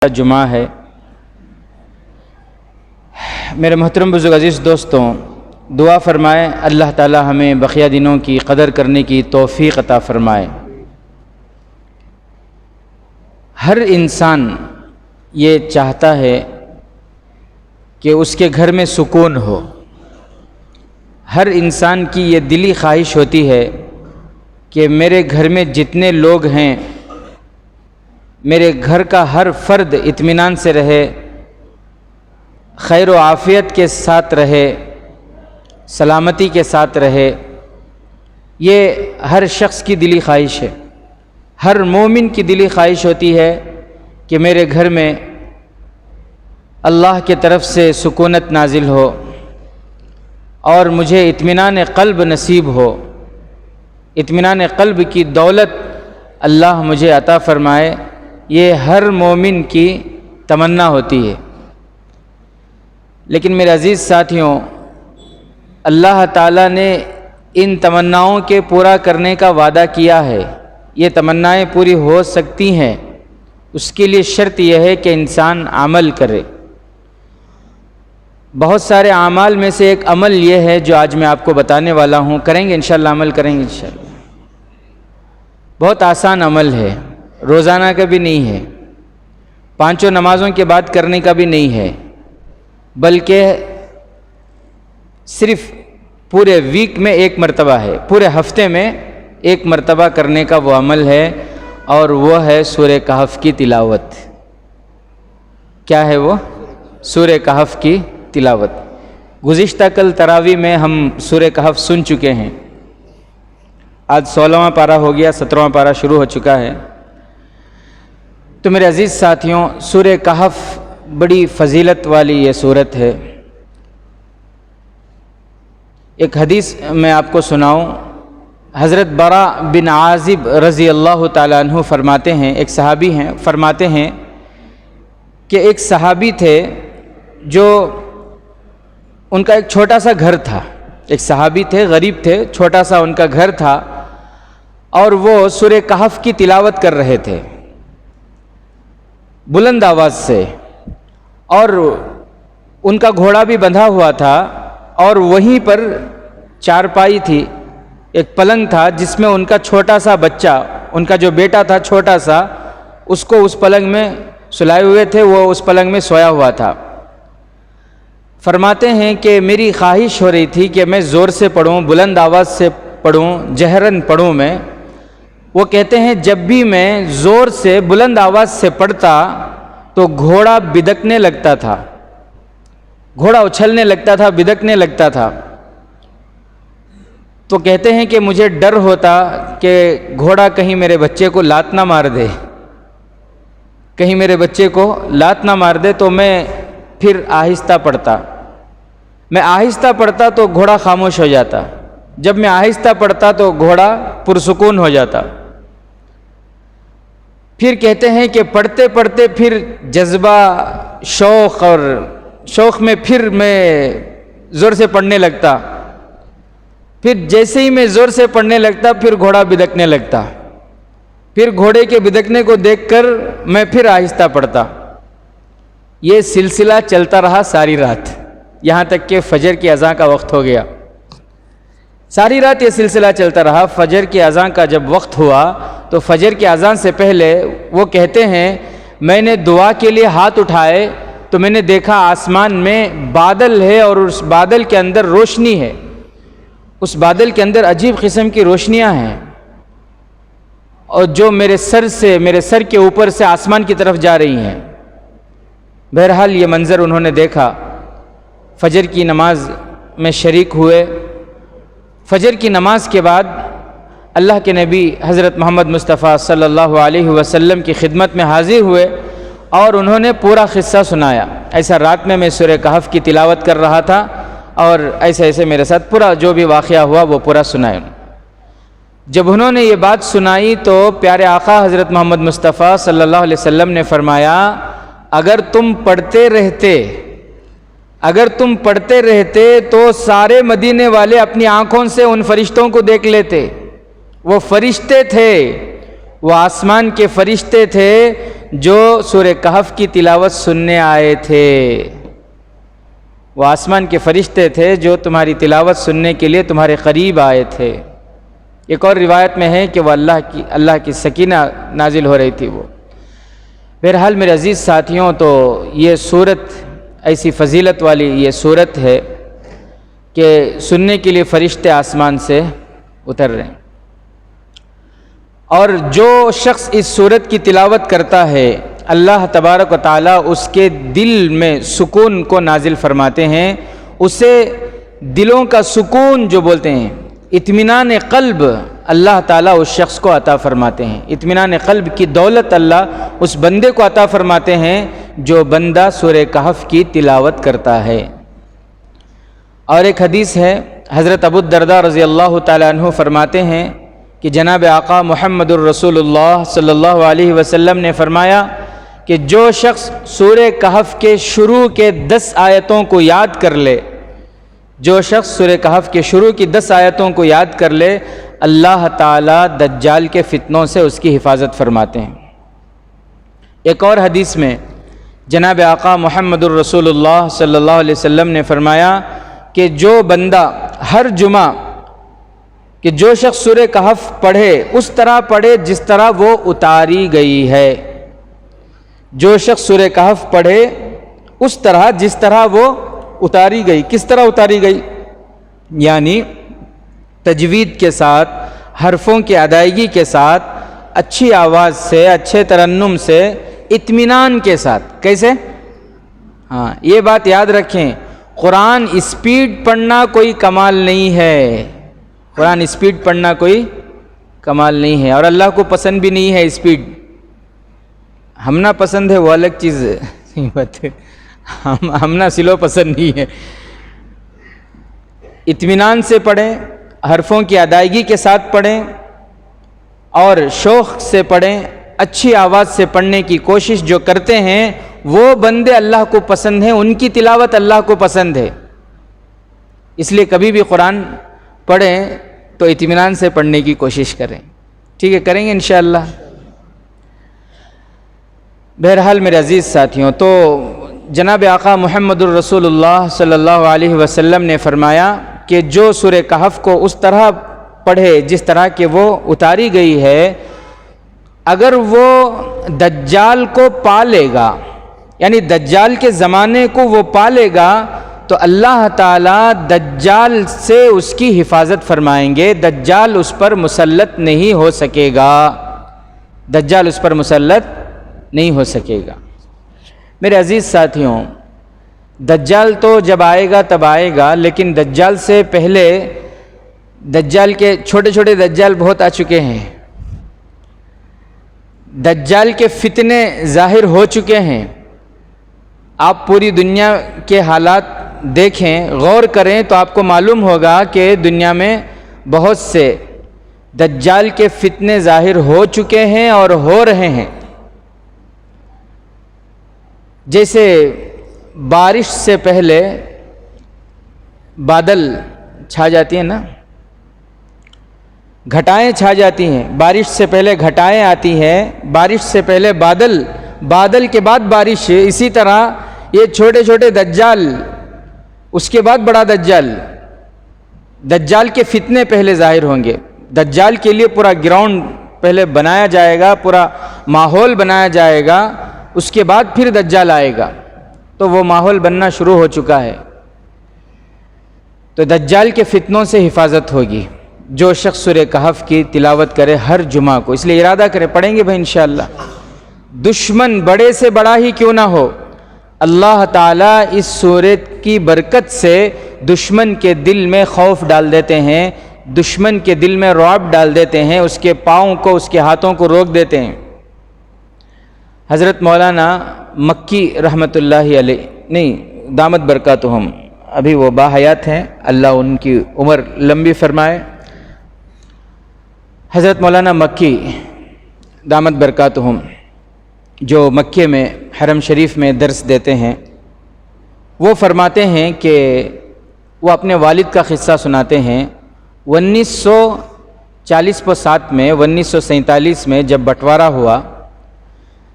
جمعہ ہے۔ میرے محترم بزرگ عزیز دوستوں، دعا فرمائیں اللہ تعالی ہمیں بقیہ دنوں کی قدر کرنے کی توفیق عطا فرمائے۔ ہر انسان یہ چاہتا ہے کہ اس کے گھر میں سکون ہو۔ ہر انسان کی یہ دلی خواہش ہوتی ہے کہ میرے گھر میں جتنے لوگ ہیں، میرے گھر کا ہر فرد اطمینان سے رہے، خیر و عافیت کے ساتھ رہے، سلامتی کے ساتھ رہے۔ یہ ہر شخص کی دلی خواہش ہے، ہر مومن کی دلی خواہش ہوتی ہے کہ میرے گھر میں اللہ کی طرف سے سکونت نازل ہو اور مجھے اطمینان قلب نصیب ہو، اطمینان قلب کی دولت اللہ مجھے عطا فرمائے۔ یہ ہر مومن کی تمنا ہوتی ہے۔ لیکن میرے عزیز ساتھیوں، اللہ تعالیٰ نے ان تمناؤں کے پورا کرنے کا وعدہ کیا ہے۔ یہ تمنائیں پوری ہو سکتی ہیں، اس کے لیے شرط یہ ہے کہ انسان عمل کرے۔ بہت سارے اعمال میں سے ایک عمل یہ ہے جو آج میں آپ کو بتانے والا ہوں۔ کریں گے انشاءاللہ، عمل کریں گے انشاءاللہ۔ بہت آسان عمل ہے، روزانہ کا بھی نہیں ہے، پانچوں نمازوں کے بعد کرنے کا بھی نہیں ہے، بلکہ صرف پورے ویک میں ایک مرتبہ ہے، پورے ہفتے میں ایک مرتبہ کرنے کا وہ عمل ہے، اور وہ ہے سورہ کہف کی تلاوت۔ کیا ہے وہ؟ سورہ کہف کی تلاوت۔ گزشتہ کل تراویح میں ہم سورہ کہف سن چکے ہیں۔ آج 16واں پارہ ہو گیا، 17واں پارہ شروع ہو چکا ہے۔ تو میرے عزیز ساتھیوں، سورہ کہف بڑی فضیلت والی یہ سورت ہے۔ ایک حدیث میں آپ کو سناؤں۔ حضرت براء بن عازب رضی اللہ تعالیٰ عنہ فرماتے ہیں، ایک صحابی ہیں، فرماتے ہیں کہ ایک صحابی تھے جو ان کا ایک چھوٹا سا گھر تھا۔ ایک صحابی تھے، غریب تھے، چھوٹا سا ان کا گھر تھا، اور وہ سورہ کہف کی تلاوت کر رہے تھے بلند آواز سے، اور ان کا گھوڑا بھی بندھا ہوا تھا، اور وہیں پر چارپائی تھی، ایک پلنگ تھا جس میں ان کا چھوٹا سا بچہ، ان کا جو بیٹا تھا چھوٹا سا، اس کو اس پلنگ میں سلائے ہوئے تھے، وہ اس پلنگ میں سویا ہوا تھا۔ فرماتے ہیں کہ میری خواہش ہو رہی تھی کہ میں زور سے پڑھوں، بلند آواز سے پڑھوں، جہرن پڑھوں میں۔ وہ کہتے ہیں جب بھی میں زور سے بلند آواز سے پڑھتا تو گھوڑا بدکنے لگتا تھا، گھوڑا اچھلنے لگتا تھا، بدکنے لگتا تھا۔ تو کہتے ہیں کہ مجھے ڈر ہوتا کہ گھوڑا کہیں میرے بچے کو لات نہ مار دے، کہیں میرے بچے کو لات نہ مار دے، تو میں پھر آہستہ پڑھتا۔ میں آہستہ پڑھتا تو گھوڑا خاموش ہو جاتا، جب میں آہستہ پڑھتا تو گھوڑا پرسکون ہو جاتا۔ پھر کہتے ہیں کہ پڑھتے پڑھتے پھر جذبہ، شوق میں پھر میں زور سے پڑھنے لگتا۔ پھر جیسے ہی میں زور سے پڑھنے لگتا پھر گھوڑا بدکنے لگتا۔ پھر گھوڑے کے بدکنے کو دیکھ کر میں پھر آہستہ پڑھتا۔ یہ سلسلہ چلتا رہا ساری رات، یہاں تک کہ فجر کی اذان کا وقت ہو گیا۔ ساری رات یہ سلسلہ چلتا رہا۔ فجر کی اذان کا جب وقت ہوا تو فجر کی اذان سے پہلے وہ کہتے ہیں میں نے دعا کے لیے ہاتھ اٹھائے تو میں نے دیکھا آسمان میں بادل ہے، اور اس بادل کے اندر روشنی ہے، اس بادل کے اندر عجیب قسم کی روشنیاں ہیں، اور جو میرے سر کے اوپر سے آسمان کی طرف جا رہی ہیں۔ بہرحال یہ منظر انہوں نے دیکھا۔ فجر کی نماز میں شریک ہوئے۔ فجر کی نماز کے بعد اللہ کے نبی حضرت محمد مصطفیٰ صلی اللہ علیہ وسلم کی خدمت میں حاضر ہوئے، اور انہوں نے پورا قصہ سنایا۔ ایسا رات میں سورہ کہف کی تلاوت کر رہا تھا، اور ایسے میرے ساتھ پورا جو بھی واقعہ ہوا وہ پورا سنایا۔ جب انہوں نے یہ بات سنائی تو پیارے آقا حضرت محمد مصطفیٰ صلی اللہ علیہ وسلم نے فرمایا اگر تم پڑھتے رہتے تو سارے مدینے والے اپنی آنکھوں سے ان فرشتوں کو دیکھ لیتے۔ وہ فرشتے تھے، وہ آسمان کے فرشتے تھے جو سورہ کہف کی تلاوت سننے آئے تھے۔ وہ آسمان کے فرشتے تھے جو تمہاری تلاوت سننے کے لیے تمہارے قریب آئے تھے۔ ایک اور روایت میں ہے کہ وہ اللہ کی سکینہ نازل ہو رہی تھی وہ۔ بہرحال میرے عزیز ساتھیوں، تو یہ صورت ایسی فضیلت والی یہ صورت ہے کہ سننے کے لیے فرشتے آسمان سے اتر رہے ہیں، اور جو شخص اس صورت کی تلاوت کرتا ہے اللہ تبارک و تعالیٰ اس کے دل میں سکون کو نازل فرماتے ہیں، اسے دلوں کا سکون جو بولتے ہیں، اطمینان قلب اللہ تعالیٰ اس شخص کو عطا فرماتے ہیں۔ اطمینان قلب کی دولت اللہ اس بندے کو عطا فرماتے ہیں جو بندہ سورہ کہف کی تلاوت کرتا ہے۔ اور ایک حدیث ہے، حضرت ابو الدرداء رضی اللہ تعالیٰ عنہ فرماتے ہیں کہ جناب آقا محمد الرسول اللہ صلی اللہ علیہ وسلم نے فرمایا کہ جو شخص سورہ کہف کے شروع کے 10 آیتوں کو یاد کر لے، جو شخص سورہ کہف کے شروع کی 10 آیتوں کو یاد کر لے، اللہ تعالیٰ دجال کے فتنوں سے اس کی حفاظت فرماتے ہیں۔ ایک اور حدیث میں جناب آقا محمد الرسول اللہ صلی اللہ علیہ وسلم نے فرمایا کہ جو بندہ ہر جمعہ کہ جو شخص سورہ کہف پڑھے اس طرح پڑھے جس طرح وہ اتاری گئی ہے، جو شخص سورہ کہف پڑھے اس طرح جس طرح وہ اتاری گئی۔ کس طرح اتاری گئی؟ یعنی تجوید کے ساتھ، حرفوں کی ادائیگی کے ساتھ، اچھی آواز سے، اچھے ترنم سے، اطمینان کے ساتھ۔ کیسے؟ ہاں، یہ بات یاد رکھیں، قرآن اسپیڈ پڑھنا کوئی کمال نہیں ہے، قرآن اسپیڈ پڑھنا کوئی کمال نہیں ہے، اور اللہ کو پسند بھی نہیں ہے اسپیڈ۔ ہم نہ پسند ہے وہ الگ چیز ہے، ہم نہ سلو پسند نہیں ہے۔ اطمینان سے پڑھیں، حرفوں کی ادائیگی کے ساتھ پڑھیں، اور شوق سے پڑھیں، اچھی آواز سے پڑھنے کی کوشش جو کرتے ہیں وہ بندے اللہ کو پسند ہیں، ان کی تلاوت اللہ کو پسند ہے۔ اس لیے کبھی بھی قرآن پڑھیں تو اطمینان سے پڑھنے کی کوشش کریں۔ ٹھیک ہے، کریں گے انشاءاللہ۔ بہرحال میرے عزیز ساتھیوں، تو جناب آقا محمد الرسول اللہ صلی اللہ علیہ وسلم نے فرمایا کہ جو سورہ کہف کو اس طرح پڑھے جس طرح کہ وہ اتاری گئی ہے، اگر وہ دجال کو پا لے گا، یعنی دجال کے زمانے کو وہ پا لے گا، تو اللہ تعالیٰ دجال سے اس کی حفاظت فرمائیں گے، دجال اس پر مسلط نہیں ہو سکے گا، دجال اس پر مسلط نہیں ہو سکے گا۔ میرے عزیز ساتھیوں، دجال تو جب آئے گا تب آئے گا، لیکن دجال سے پہلے دجال کے چھوٹے چھوٹے دجال بہت آ چکے ہیں، دجال کے فتنے ظاہر ہو چکے ہیں۔ آپ پوری دنیا کے حالات دیکھیں، غور کریں تو آپ کو معلوم ہوگا کہ دنیا میں بہت سے دجال کے فتنے ظاہر ہو چکے ہیں اور ہو رہے ہیں۔ جیسے بارش سے پہلے بادل چھا جاتی ہیں نا، گھٹائیں چھا جاتی ہیں، بارش سے پہلے گھٹائیں آتی ہیں، بارش سے پہلے بادل، بادل کے بعد بارش، اسی طرح یہ چھوٹے چھوٹے دجال، اس کے بعد بڑا دجال، دجال کے فتنے پہلے ظاہر ہوں گے۔ دجال کے لیے پورا گراؤنڈ پہلے بنایا جائے گا، پورا ماحول بنایا جائے گا، اس کے بعد پھر دجال آئے گا، تو وہ ماحول بننا شروع ہو چکا ہے۔ تو دجال کے فتنوں سے حفاظت ہوگی جو شخص سورہ کہف کی تلاوت کرے ہر جمعہ کو، اس لیے ارادہ کرے، پڑھیں گے بھائی انشاءاللہ۔ دشمن بڑے سے بڑا ہی کیوں نہ ہو، اللہ تعالیٰ اس سورت کی برکت سے دشمن کے دل میں خوف ڈال دیتے ہیں، دشمن کے دل میں رعب ڈال دیتے ہیں، اس کے پاؤں کو، اس کے ہاتھوں کو روک دیتے ہیں۔ حضرت مولانا مکی رحمۃ اللہ علیہ، نہیں دامت برکاتہم، ابھی وہ باحیات ہیں، اللہ ان کی عمر لمبی فرمائے۔ حضرت مولانا مکی دامت برکاتہم جو مکے میں حرم شریف میں درس دیتے ہیں، وہ فرماتے ہیں کہ وہ اپنے والد کا قصہ سناتے ہیں۔ 1947 میں 1947 میں جب بٹوارہ ہوا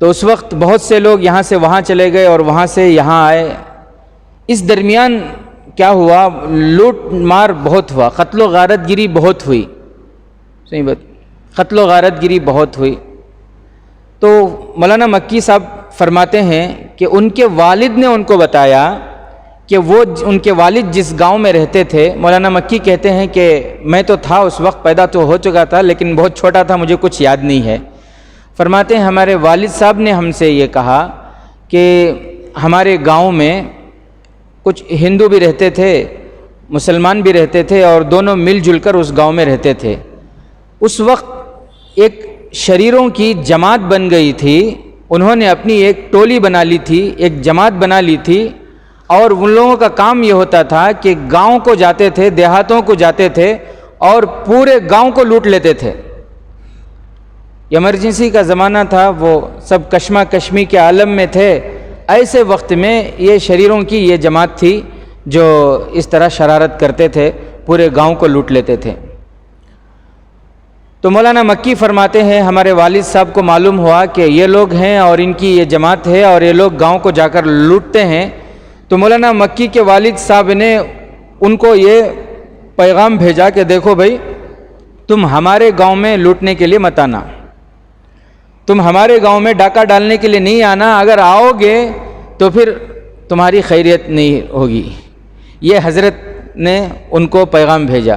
تو اس وقت بہت سے لوگ یہاں سے وہاں چلے گئے اور وہاں سے یہاں آئے. اس درمیان کیا ہوا؟ لوٹ مار بہت ہوا، قتل و غارت گری بہت ہوئی. صحیح بات، قتل و غارت گری بہت ہوئی. تو مولانا مکی صاحب فرماتے ہیں کہ ان کے والد نے ان کو بتایا کہ وہ ان کے والد جس گاؤں میں رہتے تھے. مولانا مکی کہتے ہیں کہ میں تو تھا اس وقت، پیدا تو ہو چکا تھا لیکن بہت چھوٹا تھا، مجھے کچھ یاد نہیں ہے. فرماتے ہیں ہمارے والد صاحب نے ہم سے یہ کہا کہ ہمارے گاؤں میں کچھ ہندو بھی رہتے تھے، مسلمان بھی رہتے تھے، اور دونوں مل جل کر اس گاؤں میں رہتے تھے. اس وقت ایک شریروں کی جماعت بن گئی تھی، انہوں نے اپنی ایک ٹولی بنا لی تھی، ایک جماعت بنا لی تھی، اور ان لوگوں کا کام یہ ہوتا تھا کہ گاؤں کو جاتے تھے، دیہاتوں کو جاتے تھے اور پورے گاؤں کو لوٹ لیتے تھے. ایمرجنسی کا زمانہ تھا، وہ سب کشمہ کشمی کے عالم میں تھے. ایسے وقت میں یہ شریروں کی یہ جماعت تھی جو اس طرح شرارت کرتے تھے، پورے گاؤں کو لوٹ لیتے تھے. تو مولانا مکی فرماتے ہیں ہمارے والد صاحب کو معلوم ہوا کہ یہ لوگ ہیں اور ان کی یہ جماعت ہے اور یہ لوگ گاؤں کو جا کر لوٹتے ہیں. تو مولانا مکی کے والد صاحب نے ان کو یہ پیغام بھیجا کہ دیکھو بھائی، تم ہمارے گاؤں میں لوٹنے کے لیے مت آنا، تم ہمارے گاؤں میں ڈاکہ ڈالنے کے لیے نہیں آنا، اگر آؤ گے تو پھر تمہاری خیریت نہیں ہوگی. یہ حضرت نے ان کو پیغام بھیجا.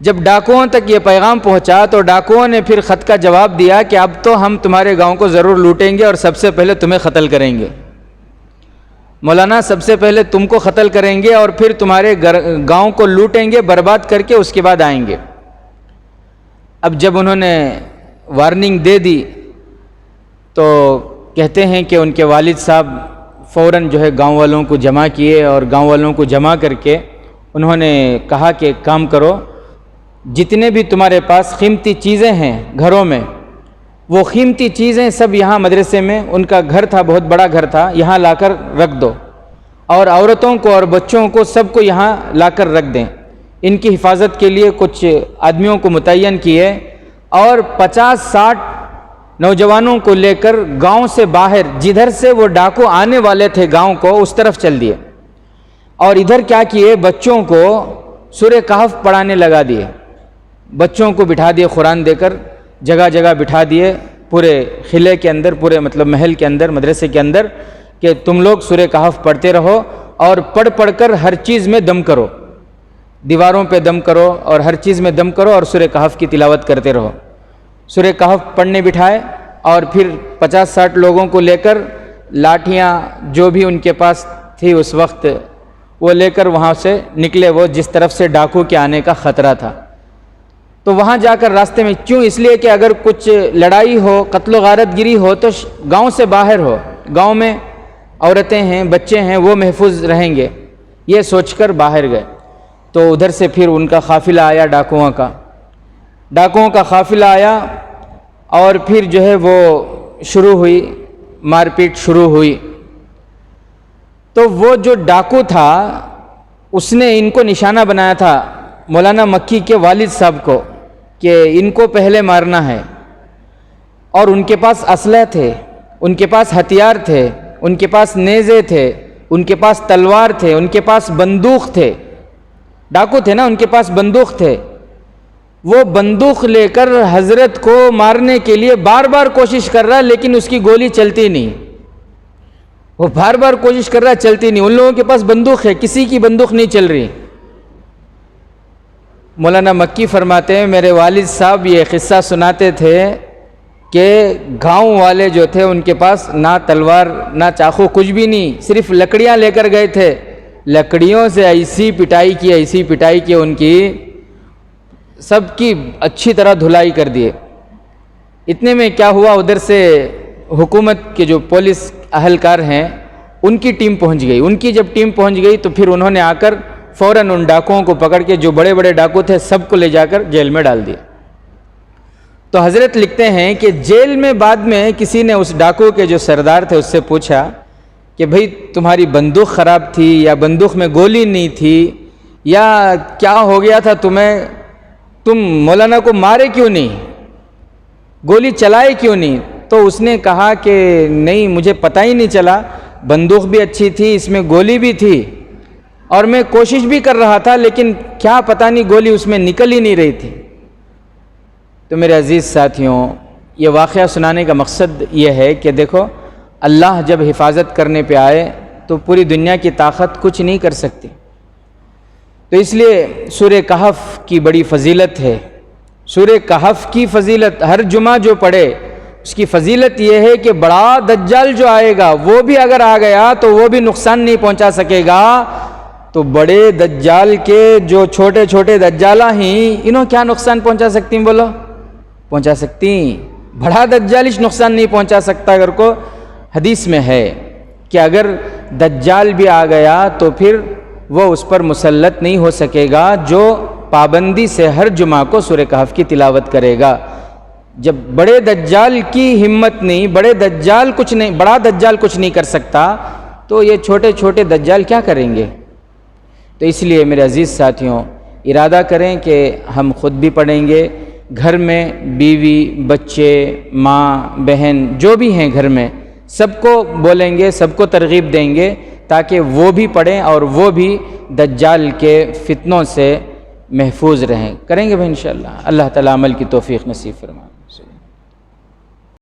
جب ڈاکوؤں تک یہ پیغام پہنچا تو ڈاکوؤں نے پھر خط کا جواب دیا کہ اب تو ہم تمہارے گاؤں کو ضرور لوٹیں گے اور سب سے پہلے تمہیں قتل کریں گے. مولانا سب سے پہلے تم کو قتل کریں گے اور پھر تمہارے گاؤں کو لوٹیں گے، برباد کر کے اس کے بعد آئیں گے. اب جب انہوں نے وارننگ دے دی تو کہتے ہیں کہ ان کے والد صاحب فوراً جو ہے گاؤں والوں کو جمع کیے، اور گاؤں والوں کو جمع کر کے انہوں نے کہا کہ ایک کام کرو، جتنے بھی تمہارے پاس قیمتی چیزیں ہیں گھروں میں، وہ قیمتی چیزیں سب یہاں مدرسے میں، ان کا گھر تھا، بہت بڑا گھر تھا، یہاں لا کر رکھ دو، اور عورتوں کو اور بچوں کو سب کو یہاں لا کر رکھ دیں. ان کی حفاظت کے لیے کچھ آدمیوں کو متعین کیے اور 50-60 نوجوانوں کو لے کر گاؤں سے باہر، جدھر سے وہ ڈاکو آنے والے تھے گاؤں کو، اس طرف چل دیے. اور ادھر کیا کیے، بچوں کو سورہ کہف پڑھانے لگا دیے، بچوں کو بٹھا دیے قرآن دے کر، جگہ جگہ بٹھا دیے پورے قلعے کے اندر، پورے مطلب محل کے اندر، مدرسے کے اندر، کہ تم لوگ سورہ کہف پڑھتے رہو اور پڑھ پڑھ کر ہر چیز میں دم کرو، دیواروں پہ دم کرو اور ہر چیز میں دم کرو اور سورہ کہف کی تلاوت کرتے رہو. سورہ کہف پڑھنے بٹھائے اور پھر 50-60 لوگوں کو لے کر لاٹھیاں جو بھی ان کے پاس تھی اس وقت وہ لے کر وہاں سے نکلے، وہ جس طرف سے ڈاکو کے آنے کا خطرہ تھا. تو وہاں جا کر راستے میں، کیوں؟ اس لیے کہ اگر کچھ لڑائی ہو، قتل و غارت گری ہو تو گاؤں سے باہر ہو، گاؤں میں عورتیں ہیں، بچے ہیں، وہ محفوظ رہیں گے، یہ سوچ کر باہر گئے. تو ادھر سے پھر ان کا قافلہ آیا، ڈاکوؤں کا قافلہ آیا، اور پھر جو ہے وہ شروع ہوئی، مار پیٹ شروع ہوئی. تو وہ جو ڈاکو تھا اس نے ان کو نشانہ بنایا تھا مولانا مکی کے والد صاحب کو کہ ان کو پہلے مارنا ہے. اور ان کے پاس اسلحے تھے، ان کے پاس ہتھیار تھے، ان کے پاس نیزے تھے، ان کے پاس تلوار تھے، ان کے پاس بندوق تھے. ڈاکو تھے نا، ان کے پاس بندوق تھے. وہ بندوق لے کر حضرت کو مارنے کے لیے بار بار کوشش کر رہا، لیکن اس کی گولی چلتی نہیں. وہ بار بار کوشش کر رہا، چلتی نہیں. ان لوگوں کے پاس بندوق ہے، کسی کی بندوق نہیں چل رہی. مولانا مکی فرماتے ہیں میرے والد صاحب یہ قصہ سناتے تھے کہ گاؤں والے جو تھے ان کے پاس نہ تلوار نہ چاقو، کچھ بھی نہیں، صرف لکڑیاں لے کر گئے تھے. لکڑیوں سے ایسی پٹائی کی ان کی، سب کی اچھی طرح دھلائی کر دیے. اتنے میں کیا ہوا، ادھر سے حکومت کے جو پولیس اہلکار ہیں ان کی ٹیم پہنچ گئی. ان کی جب ٹیم پہنچ گئی تو پھر انہوں نے آ کر فوراً ان ڈاکوؤں کو پکڑ کے، جو بڑے بڑے ڈاکو تھے سب کو لے جا کر جیل میں ڈال دیا. تو حضرت لکھتے ہیں کہ جیل میں بعد میں کسی نے اس ڈاکو کے جو سردار تھے اس سے پوچھا کہ بھئی تمہاری بندوق خراب تھی یا بندوق میں گولی نہیں تھی یا کیا ہو گیا تھا تمہیں، تم مولانا کو مارے کیوں نہیں، گولی چلائے کیوں نہیں؟ تو اس نے کہا کہ نہیں مجھے پتہ ہی نہیں چلا، بندوق بھی اچھی تھی، اس میں گولی بھی تھی، اور میں کوشش بھی کر رہا تھا لیکن کیا پتہ نہیں گولی اس میں نکل ہی نہیں رہی تھی۔ تو میرے عزیز ساتھیوں، یہ واقعہ سنانے کا مقصد یہ ہے کہ دیکھو اللہ جب حفاظت کرنے پہ آئے تو پوری دنیا کی طاقت کچھ نہیں کر سکتی۔ تو اس لیے سورہ کہف کی بڑی فضیلت ہے۔ سورہ کہف کی فضیلت ہر جمعہ جو پڑھے اس کی فضیلت یہ ہے کہ بڑا دجال جو آئے گا وہ بھی اگر آ گیا تو وہ بھی نقصان نہیں پہنچا سکے گا۔ تو بڑے دجال کے جو چھوٹے چھوٹے دجالہ ہیں انہوں کیا نقصان پہنچا سکتی ہیں؟ بولو، پہنچا سکتی؟ بڑا دجالش نقصان نہیں پہنچا سکتا۔ اگر کو حدیث میں ہے کہ اگر دجال بھی آ گیا تو پھر وہ اس پر مسلط نہیں ہو سکے گا جو پابندی سے ہر جمعہ کو سورہ کہف کی تلاوت کرے گا۔ جب بڑے دجال کی ہمت نہیں، بڑا دجال کچھ نہیں کر سکتا تو یہ چھوٹے چھوٹے دجال کیا کریں گے؟ تو اس لیے میرے عزیز ساتھیوں، ارادہ کریں کہ ہم خود بھی پڑھیں گے، گھر میں بیوی، بچے، ماں، بہن جو بھی ہیں گھر میں سب کو بولیں گے، سب کو ترغیب دیں گے تاکہ وہ بھی پڑھیں اور وہ بھی دجال کے فتنوں سے محفوظ رہیں۔ کریں گے بھائی انشاءاللہ۔ اللہ تعالیٰ عمل کی توفیق نصیب فرمائے۔